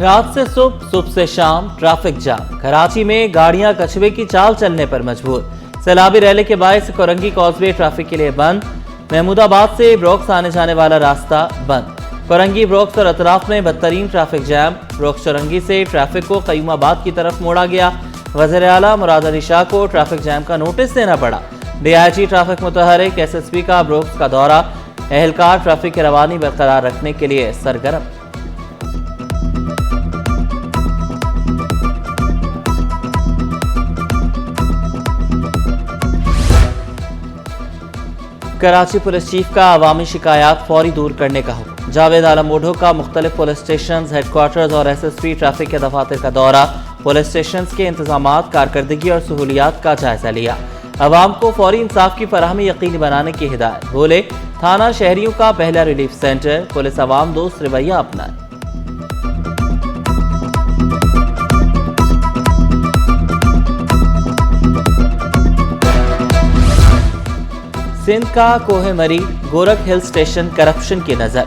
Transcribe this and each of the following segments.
रात से सुबह से शाम ट्रैफिक जाम। कराची में गाड़ियां कछुए की चाल चलने पर मजबूर। सैलाबी रैली के बायस कोरंगी कॉजवे ट्रैफिक के लिए बंद। महमूदाबाद से ब्रोक्स आने जाने वाला रास्ता बंद। कोरंगी ब्रोक्स और अतराफ में बदतरीन ट्रैफिक जैम। ब्रोक्स चौरंगी से ट्रैफिक को कयूमाबाद की तरफ मोड़ा गया। वज़ीर आला मुराद अली शाह को ट्रैफिक जैम का नोटिस देना पड़ा। DIG ट्रैफिक मुतहरिक SSP का ब्रोक्स का दौरा। एहलकार ट्रैफिक की रवानी बरकरार रखने के लिए सरगर्म। कराची पुलिस चीफ का अवामी शिकायत फौरी दूर करने का हुक्म। जावेद आलम ओढो का मुख्तलिफ पुलिस स्टेशन, हेडक्वार्टर्स और SSP ट्रैफिक के दफातर का दौरा। पुलिस स्टेशन के इंतजामात, कारकर्दगी और सहूलियात का जायजा लिया। अवाम को फौरी इंसाफ की फराहमी यकीनी बनाने की हिदायत। बोले, थाना शहरियों का पहला रिलीफ सेंटर। पुलिस अवाम दोस्त रवैया अपनाए। सिंध का कोहे मरी गोरख हिल स्टेशन करप्शन की नजर।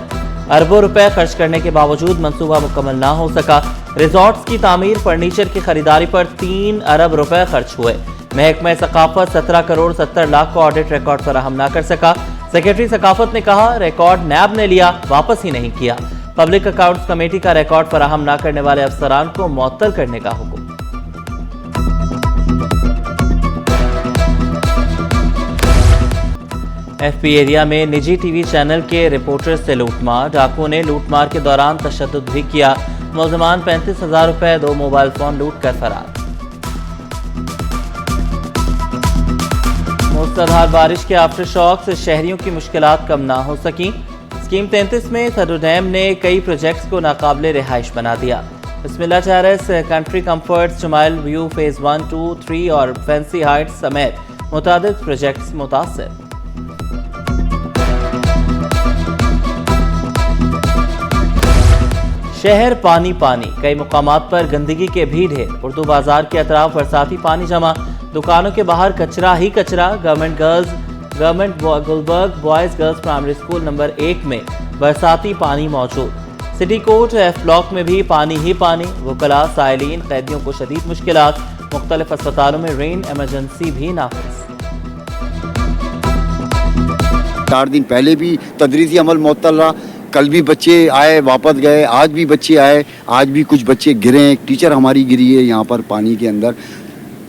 अरबों रुपए खर्च करने के बावजूद मंसूबा मुकम्मल ना हो सका। रिजॉर्ट्स की तामीर, फर्नीचर की खरीदारी पर 3 अरब रुपए खर्च हुए। महकमा सकाफत 17 करोड़ 70 लाख का ऑडिट रिकॉर्ड फराहम ना कर सका। सेक्रेटरी सकाफत ने कहा, रिकॉर्ड नैब ने लिया, वापस ही नहीं किया। पब्लिक अकाउंट्स कमेटी का रिकॉर्ड फराहम ना करने वाले अफसरान को मुअत्तल करने का हुक्म। FP एरिया में निजी TV चैनल के रिपोर्टर से लूटमार। डाकुओं ने लूटमार के दौरान तशद्दुद भी किया। मुलजमान 35,000 रुपए, 2 मोबाइल फोन लूट कर फरार। मूसलाधार बारिश के आफ्टर शॉक से शहरियों की मुश्किलात कम ना हो सकी। स्कीम 33 में थर्डो डैम ने कई प्रोजेक्ट्स को नाकाबिले रिहाइश बना दिया। बिस्मिल्लाह टेरेस, कंट्री कंफर्ट्स, जुमाइल व्यू फेज 1, 2, 3 और फैंसी हाइट्स समेत मुतादिद प्रोजेक्ट्स मुतासर। शहर पानी पानी, कई मुकामात पर गंदगी के भी ढेर। उर्दू बाजार के अतराफ बरसाती पानी जमा। दुकानों के बाहर कचरा ही कचरा। Government Gulberg boys girls primary school number 1 में बरसाती पानी मौजूद। सिटी कोर्ट F ब्लॉक में भी पानी ही पानी। वकला, साइलिन, कैदियों को शदीद मुश्किलात। मुख्तलिफ अस्पतालों में रेन इमरजेंसी भी नाफिज। 4 दिन पहले भी तदरीसी अमल मुअत्तल रहा। कल भी बच्चे आए, वापस गए। आज भी बच्चे आए, आज भी कुछ बच्चे गिरे। एक टीचर हमारी गिरी है यहाँ पर पानी के अंदर।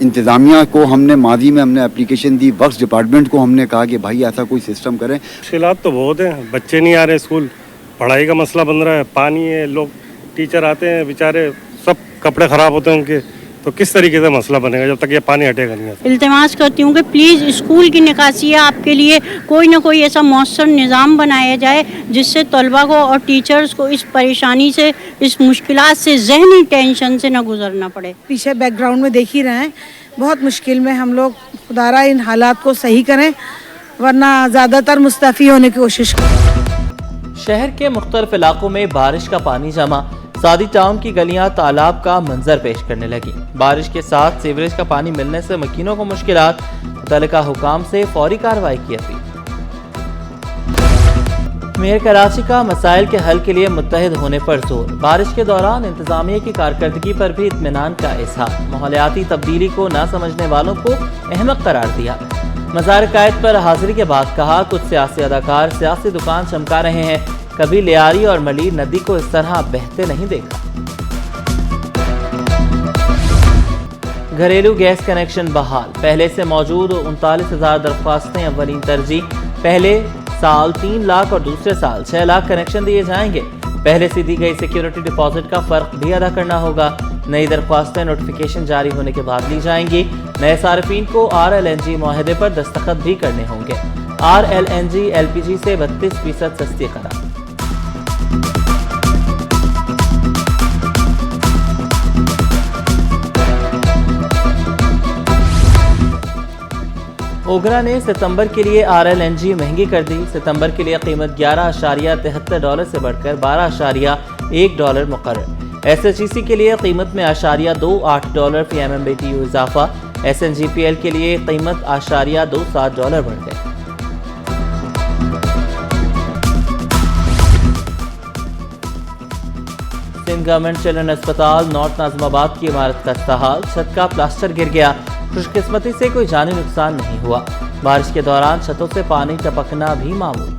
इंतज़ामिया को हमने माजी में एप्लीकेशन दी। वर्क्स डिपार्टमेंट को हमने कहा कि भाई ऐसा कोई सिस्टम करें। मुश्किलात तो बहुत हैं, बच्चे नहीं आ रहे स्कूल, पढ़ाई का मसला बन रहा है, पानी है, लोग टीचर आते हैं बेचारे, सब कपड़े ख़राब होते हैं उनके, तो किस तरीके से मसला बनेगा जब तक ये पानी हटेगा नहीं। इल्तिमास करती हूँ कि प्लीज़ स्कूल की निकासिया आपके लिए कोई ना कोई ऐसा मौसर निज़ाम बनाया जाए जिससे तलबा को और टीचर्स को इस परेशानी से, इस मुश्किलात से, ज़हनी टेंशन से ना गुजरना पड़े। पीछे बैकग्राउंड में देख ही रहे हैं, बहुत मुश्किल में हम लोग। खुदारा इन हालात को सही करें वरना ज़्यादातर मुस्तफ़ी होने की कोशिश करें। शहर के मुख्तलिफ इलाकों में बारिश का पानी जमा। सादी टाउन की गलियां तालाब का मंजर पेश करने लगी। बारिश के साथ सीवरेज का पानी मिलने से मकीनों को मुश्किलात। मुतल्लिका हुकाम से फौरी कार्रवाई की अपील। मेयर कराची का मसाइल के हल के लिए मुत्तहिद होने पर जोर। बारिश के दौरान इंतजामिया की कारकर्दगी पर भी इत्मीनान का इजहार। माहौलियाती तब्दीली को ना समझने वालों को अहमक करार दिया। मज़ार कायद पर हाजिरी के बाद कहा, कुछ सियासी अदाकार सियासी दुकान चमका रहे हैं, कभी लियारी और मलीर नदी को इस तरह बहते नहीं देखा। घरेलू गैस कनेक्शन बहाल। पहले से मौजूद 39,000 दरख्वास्तें अव्वलीन तरजीह। पहले साल 3 लाख और दूसरे साल 6 लाख कनेक्शन दिए जाएंगे। पहले से दी गई सिक्योरिटी डिपॉजिट का फर्क भी अदा करना होगा। नई दरख्वास्तें नोटिफिकेशन जारी होने के बाद ली जाएंगी। नए सार्फिन को RLNG मुआहदे पर दस्तखत भी करने होंगे। RLNG LPG से 32% सस्ती करार। ओगरा ने सितंबर के लिए RLNG महंगी कर दी। सितंबर के लिए कीमत $11.73 से बढ़कर $12.1 मुकर्रर। SHEC के लिए कीमत में $0.28 फी MMBTU इजाफा। SNGPL के लिए कीमत $0.27 बढ़ गई। سندھ گورنمنٹ چلڈرن اسپتال نارتھ ناظم آباد کی عمارت کا استحال، چھت کا پلاسٹر گر گیا، خوش قسمتی سے کوئی جانی نقصان نہیں ہوا، بارش کے دوران چھتوں سے پانی ٹپکنا بھی معمول۔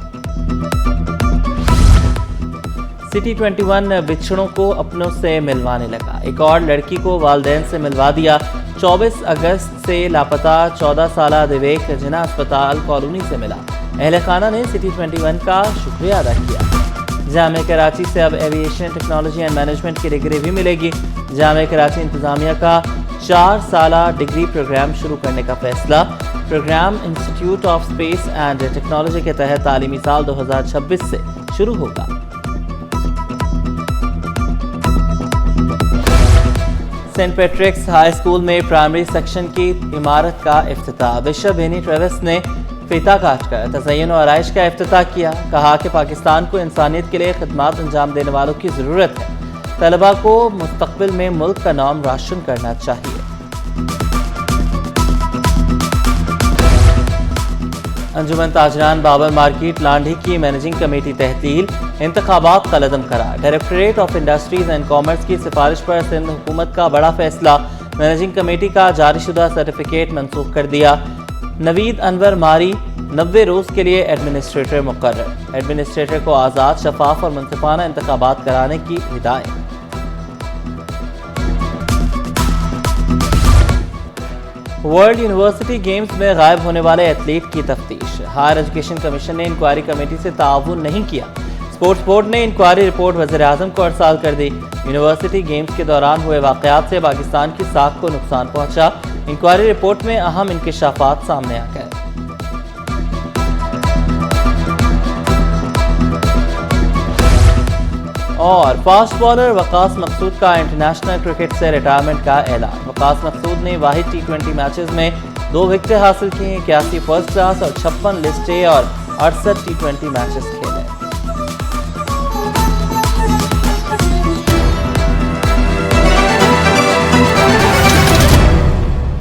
سٹی 21 بچھڑوں کو اپنوں سے ملوانے لگا، ایک اور لڑکی کو والدین سے ملوا دیا۔ 24 اگست سے لاپتہ 14 سالہ دیویک جنا اسپتال کالونی سے ملا، اہل خانہ نے سٹی 21 کا شکریہ ادا کیا۔ جامعہ کراچی سے اب ایویشن ٹیکنالوجی اینڈ مینجمنٹ کی ڈگری بھی ملے گی۔ جامعہ کراچی انتظامیہ کا 4 سالہ ڈگری پروگرام شروع کرنے کا فیصلہ۔ Programme institute of space and technology کے تحت تعلیمی سال 2026 سے شروع ہوگا۔ سینٹ پیٹرکس ہائی اسکول میں پرائمری سیکشن کی عمارت کا افتتاح، بشپ بینی ٹریوس نے فیتہ کاٹ کر تزئین و آرائش کا افتتاح کیا، کہا کہ پاکستان کو انسانیت کے لیے خدمات انجام دینے والوں کی ضرورت ہے، طلباء کو مستقبل میں ملک کا نام روشن کرنا چاہیے۔ انجمن تاجران بابر مارکیٹ لانڈھی کی مینیجنگ کمیٹی تحلیل، انتخابات کالعدم قرار، directorate of industries and commerce کی سفارش پر سندھ حکومت کا بڑا فیصلہ، مینیجنگ کمیٹی کا جاری شدہ سرٹیفکیٹ منسوخ کر دیا۔ نوید انور ماری 90 روز کے لیے ایڈمنسٹریٹر مقرر، ایڈمنسٹریٹر کو آزاد، شفاف اور منصفانہ انتخابات کرانے کی ہدایت۔ ورلڈ یونیورسٹی گیمز میں غائب ہونے والے ایتھلیٹ کی تفتیش، ہائر ایجوکیشن کمیشن نے انکوائری کمیٹی سے تعاون نہیں کیا، اسپورٹس بورڈ نے انکوائری رپورٹ وزیر اعظم کو ارسال کر دی۔ یونیورسٹی گیمز کے دوران ہوئے واقعات سے پاکستان کی ساکھ کو نقصان پہنچا، انکوائری رپورٹ میں اہم انکشافات سامنے آ گئے۔ اور فاسٹ بالر وقاص مقصود کا انٹرنیشنل کرکٹ سے ریٹائرمنٹ کا اعلان، وقاص مقصود نے واحد T20 میچز میں 2 وکٹیں حاصل کی، 81 فرسٹ کلاس اور 56 لسٹ اے اور 68 T20 میچز کھیلے۔